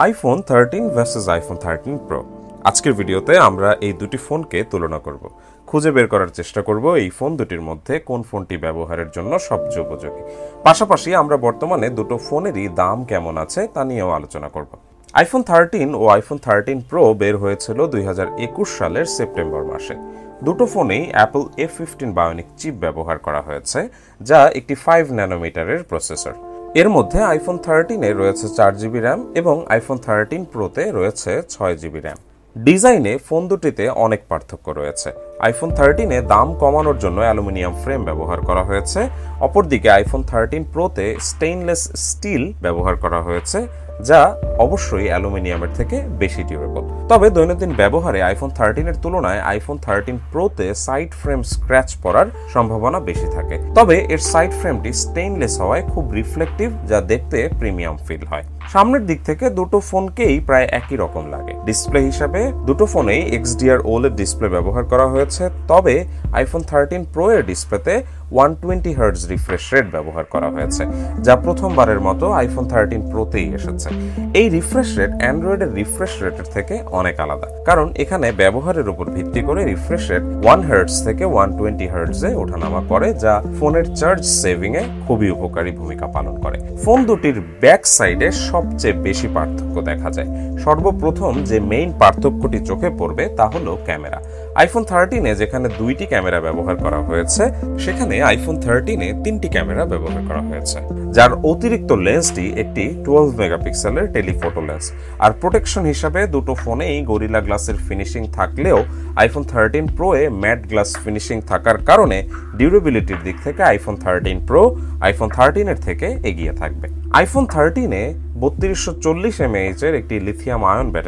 IPhone 13 versus iPhone 13 pro. আজকের ভিডিওতে আমরা এই দুটি ফোনকে তুলনা করব, খুঁজে বের করার চেষ্টা করব এই ফোন দুটির মধ্যে কোন ফোনটি ব্যবহারের জন্য সবচেয়ে উপযোগী। পাশাপাশি আমরা বর্তমানে দুটো ফোনেরই দাম কেমন আছে তা নিয়েও আলোচনা করব। আইফোন 13 ও আইফোন 13 প্রো বের হয়েছিল 2021 সালের সেপ্টেম্বর মাসে। দুটো ফোনেই অ্যাপল A15 বায়োনিক চিপ ব্যবহার করা হয়েছে, যা একটি 5 ন্যানোমিটারের প্রসেসর। এর মধ্যে আইফোন 13-এ রয়েছে 4GB র্যাম এবং আইফোন 13 প্রোতে রয়েছে 6GB র্যাম। ডিজাইনে ফোন দুটিতে অনেক পার্থক্য রয়েছে। আইফোন 13-এ দাম কমানোর জন্য অ্যালুমিনিয়াম ফ্রেম ব্যবহার করা হয়েছে, অপরদিকে আইফোন 13 প্রোতে স্টেইনলেস স্টিল ব্যবহার করা হয়েছে, যা অবশ্যই অ্যালুমিনিয়ামের থেকে বেশি ডিউরেবল। তবে দৈনন্দিন ব্যবহারে আইফোন 13-এর তুলনায় আইফোন 13 প্রোতে সাইড ফ্রেম স্ক্র্যাচ পড়ার সম্ভাবনা বেশি থাকে। তবে এর সাইড ফ্রেমটি স্টেইনলেস হওয়ায় খুব রিফ্লেকটিভ, যা দেখতে প্রিমিয়াম ফিল হয়। সামনের দিক থেকে দুটো ফোনকেই প্রায় একই রকম লাগে। ডিসপ্লে হিসাবে দুটো ফোনেই XDR OLED ডিসপ্লে ব্যবহার করা হয়েছে, তবে আইফোন 13 প্রো এর ডিসপ্লেতে 120Hz রিফ্রেশ রেট ব্যবহার করা হয়েছে, যা প্রথমবারের মতো আইফোন 13 প্রোতেই এসেছে। এই রিফ্রেশ রেট অ্যান্ড্রয়েডের রিফ্রেশ রেটের থেকে অনেক আলাদা, কারণ এখানে ব্যবহারের উপর ভিত্তি করে রিফ্রেশ রেট 1Hz থেকে 120Hz-এ ওঠানামা করে, যা ফোনের চার্জ সেভিং এ খুবই উপকারী ভূমিকা পালন করে। ফোন দুটির ব্যাক সাইডে সবচেয়ে বেশি পার্থক্য দেখা যায়। সর্বপ্রথম যে মেইন পার্থক্যটি চোখে পড়বে তা হলো ক্যামেরা। আইফোন 13-এ যেখানে 2টি ক্যামেরা ব্যবহার করা হয়েছে, সেখানে আইফোন 13-এ 3টি ক্যামেরা ব্যবহার করা হয়েছে, যার অতিরিক্ত লেন্সটি একটি 12 মেগাপিক্সেলের টেলিফোটো লেন্স। আর প্রোটেকশন হিসাবে দুটো ফোনেই গরিলা গ্লাসের ফিনিশিং থাকলেও iPhone 13 pro a matte glass finishing থাকার কারণে ডিউরেবিলিটির দিক থেকে আইফোন 13 প্রো আইফোন 13-এর থেকে এগিয়ে থাকবে। আইফোন 13-এ 3240 mAh এর একটি লিথিয়াম আয়ন ব্যাটারি